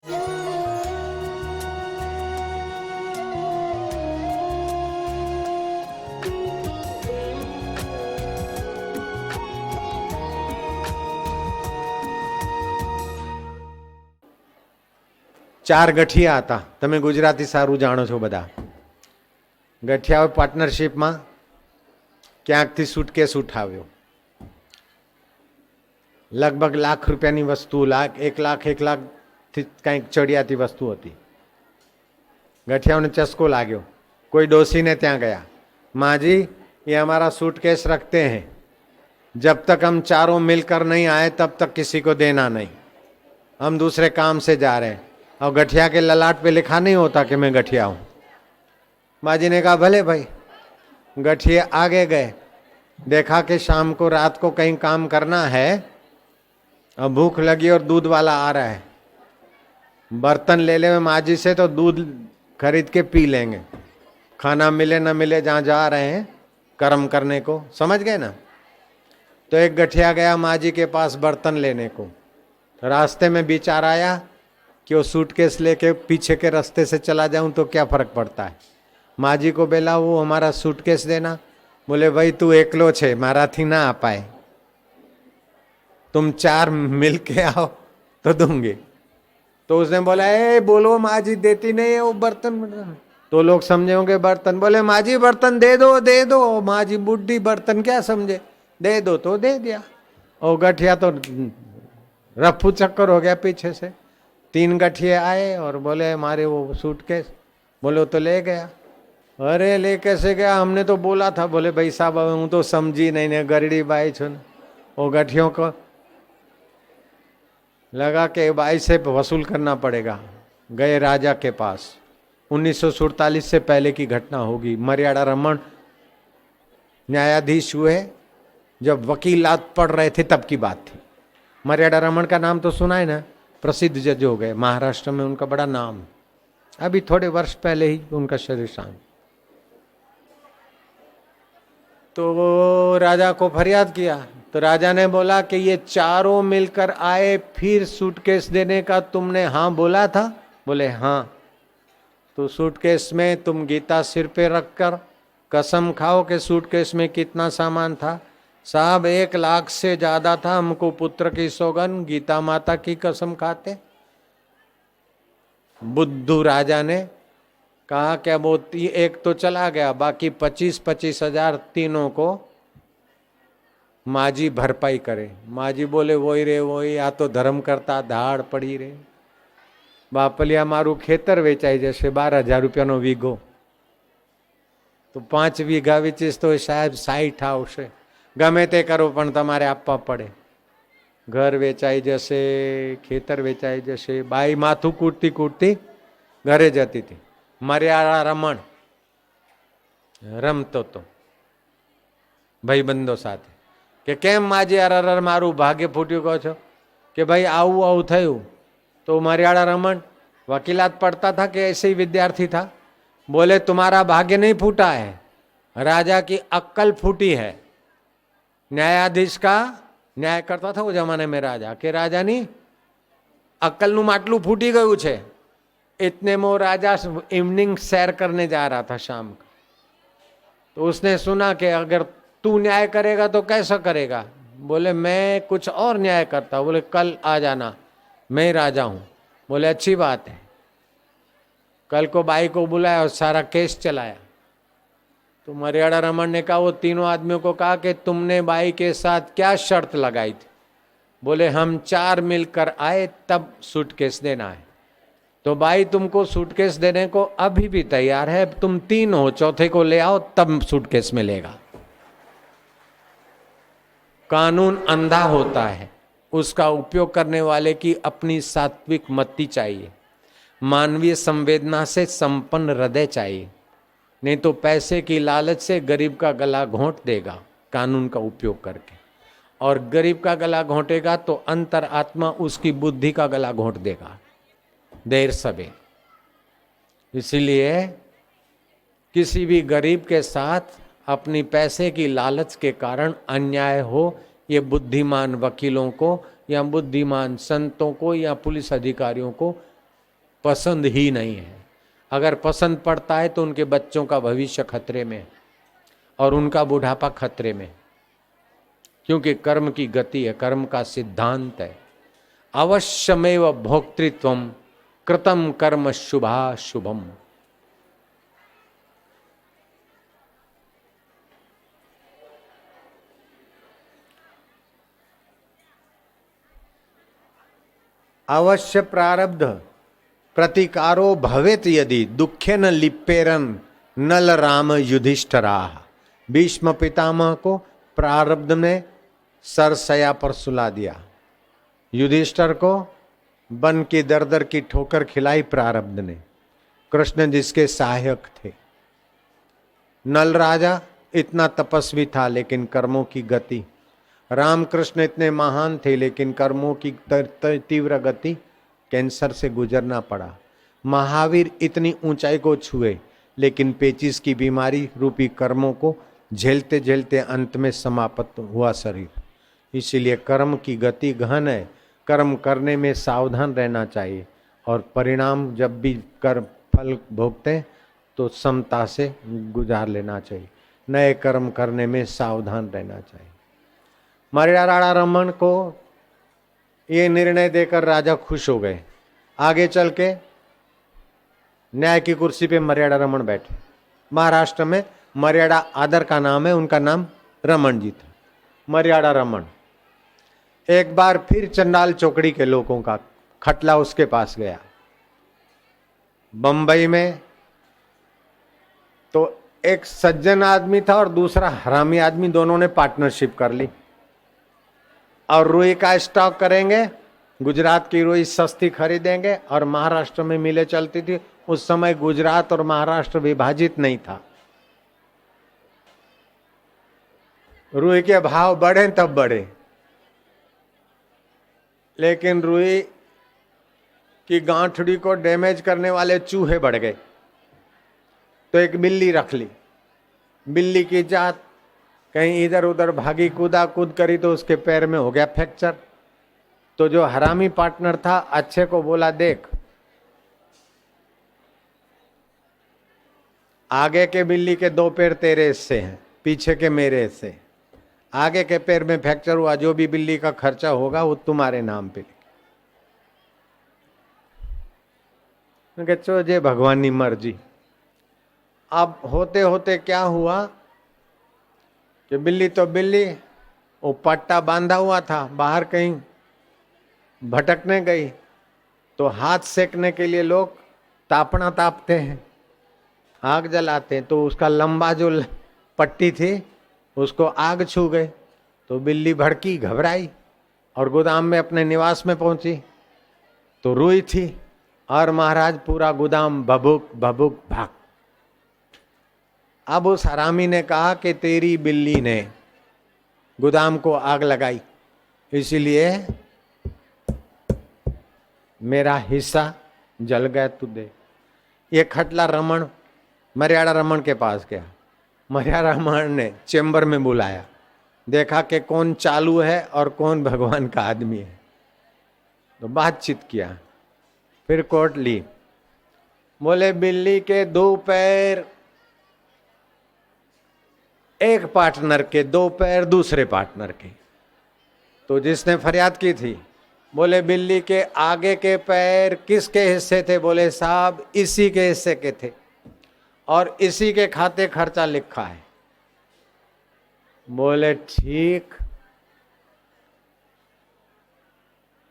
ચાર ગઠિયા હતા. તમે ગુજરાતી સારું જાણો છો બધા. ગઠિયાઓ પાર્ટનરશિપમાં ક્યાંકથી સુટકેસ ઉઠાવ્યો. લગભગ લાખ રૂપિયાની વસ્તુ, એક લાખથી કંઈક ચડિયાતી વસ્તુ હતી. ગઠિયાઓને ચસ્કો લાગ્યો. કોઈ ડોસીને ત્યાં ગયા, माँ ये हमारा सूटकेस रखते हैं, जब तक हम चारों मिलकर नहीं आए तब तक किसी को देना नहीं, हम दूसरे काम से जा रहे हैं. और गठिया के ललाट पे लिखा नहीं होता कि मैं गठिया हूं. माँ जी ने कहा भले भाई. गठिया आगे गए, देखा कि शाम को रात को कहीं काम करना है, अब भूख लगी और दूध वाला आ रहा है, बर्तन ले ले माँ जी से तो दूध खरीद के पी लेंगे, खाना मिले न मिले जहाँ जा रहे हैं कर्म करने को. समझ गए ना. तो एक गठिया गया माँ जी के पास बर्तन लेने को. रास्ते में विचार आया कि वो सूटकेस लेके पीछे के रास्ते से चला जाऊं तो क्या फर्क पड़ता है. माँ जी को बोला वो हमारा सूटकेस देना. बोले भाई तू एकलो छे, माराथी ना आ पाए, तुम चार मिल के आओ तो दूंगी. तो उसने बोला ए बोलो माँ जी देती नहीं है वो बर्तन. तो लोग समझे होंगे बर्तन. बोले माँ जी बर्तन दे दो दे दो. माँ जी बुढ़ी बर्तन क्या समझे, दे दो तो दे दिया. और गठिया तो रफू चक्कर हो गया पीछे से. 3 गठिए आए और बोले हमारे वो सूटकेस. बोले तो ले गया. अरे ले कैसे गया, हमने तो बोला था. बोले भाई साहब हूँ तो समझी नहीं ने, गरीडी बाई छू ने. वो गठियों को लगा कि बाई से वसूल करना पड़ेगा. गए राजा के पास. 1947 से पहले की घटना होगी. मर्यादा रमन न्यायाधीश हुए जब वकीलात पढ़ रहे थे तब की बात थी. मर्यादा रमन का नाम तो सुना है ना, प्रसिद्ध जज हो गए महाराष्ट्र में, उनका बड़ा नाम. अभी थोड़े वर्ष पहले ही उनका शरीर शांत. तो राजा को फरियाद किया. तो राजा ने बोला कि ये चारों मिलकर आए, फिर सूटकेस देने का तुमने हाँ बोला था. बोले हाँ. तो सूटकेस में तुम गीता सिर पे रखकर कसम खाओ कि सूटकेस में कितना सामान था. साहब 1 लाख से ज्यादा था, हमको पुत्र की सौगन गीता माता की कसम खाते. बुद्धू राजा ने कहा क्या वो एक तो चला गया, बाकी 25-25 हजार तीनों को माजी भरपाई करे. माजी बोले वही रे वही, आ तो धर्म करता धाड़ पड़ी रे. बापलिया मारू खेतर वेचाई जैसे 12,000 રૂપિયાનો વીઘો, તો 5 વીઘા વેચીશ તો સાહેબ 60 આવશે. ગમે તે કરો પણ તમારે આપવા પડે. ઘર વેચાઈ જશે, ખેતર વેચાઈ જશે. બાઈ માથું કૂટતી કૂટતી ઘરે જતી હતી. મર્યાદા રમણ રમતો તો ભાઈબંધો સાથે કે કેમ માજી અરર મારું ભાગ્ય ફૂટ્યું કહો છો કે ભાઈ આવું આવું થયું. तो मर्यादा रमन वकीलात पढ़ता था कि ऐसे ही विद्यार्थी था. बोले तुम्हारा भाग्य नहीं फूटा है, राजा की अक्कल फूटी है. न्यायाधीश का न्याय करता था वो जमाने में राजा के राजानी अक्कलનું માટલું फूटी गયું છે. इतने में राजा इवनिंग सैर करने जा रहा था शाम का. तो उसने सुना कि अगर तू न्याय करेगा तो कैसा करेगा. बोले मैं कुछ और न्याय करता. बोले कल आ जाना, मैं राजा हूं. बोले अच्छी बात है. कल को बाई को बुलाया और सारा केस चलाया. तो मर्यादा रमन ने कहा वो तीनों आदमियों को कहा कि तुमने बाई के साथ क्या शर्त लगाई थी. बोले हम 4 मिलकर आए तब सूटकेस देना है. तो बाई तुमको सूटकेस देने को अभी भी तैयार है. तुम 3 हो, चौथे को ले आओ तब सूटकेस मिलेगा. कानून अंधा होता है, उसका उपयोग करने वाले की अपनी सात्विक मति चाहिए. मानवीय संवेदना से संपन्न हृदय चाहिए. नहीं तो पैसे की लालच से गरीब का गला घोंट देगा कानून का उपयोग करके. और गरीब का गला घोंटेगा तो अंतर आत्मा उसकी बुद्धि का गला घोंट देगा देर सवेर. इसीलिए किसी भी गरीब के साथ अपनी पैसे की लालच के कारण अन्याय हो, ये बुद्धिमान वकीलों को या बुद्धिमान संतों को या पुलिस अधिकारियों को पसंद ही नहीं है। अगर पसंद पड़ता है तो उनके बच्चों का भविष्य खतरे में और उनका बुढ़ापा खतरे में, क्योंकि कर्म की गति है, कर्म का सिद्धांत है। अवश्यमेव भोक्तृत्वम कृतम कर्म शुभा शुभम। अवश्य प्रारब्ध प्रतिकारो भवेत यदि दुखे न लिप्पेरन नल राम युधिष्ठिरा। भीष्म पितामह को प्रारब्ध ने सरसया पर सुला दिया, युधिष्ठिर को बन की दर दर की ठोकर खिलाई प्रारब्ध ने। कृष्ण जिसके सहायक थे। नल राजा इतना तपस्वी था लेकिन कर्मों की गति, रामकृष्ण इतने महान थे लेकिन कर्मों की तीव्र गति, कैंसर से गुजरना पड़ा। महावीर इतनी ऊंचाई को छुए लेकिन पेचिस की बीमारी रूपी कर्मों को झेलते झेलते अंत में समाप्त हुआ शरीर। इसीलिए कर्म की गति गहन है, कर्म करने में सावधान रहना चाहिए और परिणाम जब भी कर्म फल भोगते तो समता से गुजार लेना चाहिए। नए कर्म करने में सावधान रहना चाहिए। मर्यादा राणा रमन को ये निर्णय देकर राजा खुश हो गए। आगे चल के न्याय की कुर्सी पे मर्यादा रमन बैठे। महाराष्ट्र में मर्यादा आदर का नाम है, उनका नाम रमन जी था, मर्यादा रमन। एक बार फिर चंडाल चौकड़ी के लोगों का खटला उसके पास गया बंबई में। तो एक सज्जन आदमी था और दूसरा हरामी आदमी, दोनों ने पार्टनरशिप कर ली और रुई का स्टॉक करेंगे। गुजरात की रुई सस्ती खरीदेंगे और महाराष्ट्र में मिलें चलती थी। उस समय गुजरात और महाराष्ट्र विभाजित नहीं था। रुई के भाव बढ़े तब बढ़े, लेकिन रुई की गांठड़ी को डैमेज करने वाले चूहे बढ़ गए। तो एक बिल्ली रख ली। बिल्ली की जात कहीं इधर उधर भागी, कूदा कूद करी तो उसके पैर में हो गया फ्रैक्चर। तो जो हरामी पार्टनर था अच्छे को बोला, देख आगे के बिल्ली के 2 पैर तेरे हिस्से हैं, पीछे के मेरे हिस्से। आगे के पैर में फ्रैक्चर हुआ, जो भी बिल्ली का खर्चा होगा वो तुम्हारे नाम पे। चो जे भगवान की मर्जी। अब होते होते क्या हुआ कि बिल्ली तो बिल्ली, वो पट्टा बांधा हुआ था, बाहर कहीं भटकने गई। तो हाथ सेकने के लिए लोग तापना तापते हैं, आग जलाते हैं। तो उसका लंबा जो पट्टी थी उसको आग छू गई। तो बिल्ली भड़की, घबराई और गोदाम में अपने निवास में पहुंची तो रुई थी और महाराज पूरा गोदाम भभुक भभुक भाग। अब उस हरामी ने कहा कि तेरी बिल्ली ने गोदाम को आग लगाई, इसीलिए मेरा हिस्सा जल गया, तू दे। ये खटला रमन मर्यादा रमन के पास गया। मर्यादा रमन ने चेंबर में बुलाया, देखा कि कौन चालू है और कौन भगवान का आदमी है। तो बातचीत किया, फिर कोर्ट ली। बोले बिल्ली के 2 पैर एक पार्टनर के, 2 पैर दूसरे पार्टनर के। तो जिसने फरियाद की थी बोले बिल्ली के आगे के पैर किसके हिस्से थे? बोले साहब इसी के हिस्से के थे और इसी के खाते खर्चा लिखा है। बोले ठीक।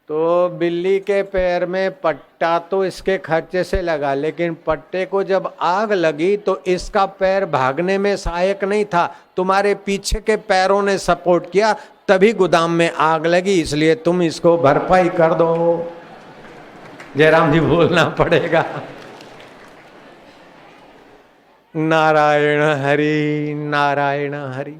तो बिल्ली के पैर में पट्टा तो इसके खर्चे से लगा, लेकिन पट्टे को जब आग लगी तो इसका पैर भागने में सहायक नहीं था, तुम्हारे पीछे के पैरों ने सपोर्ट किया, तभी गोदाम में आग लगी। इसलिए तुम इसको भरपाई कर दो। जयराम जी बोलना पड़ेगा। नारायण हरि नारायण हरि।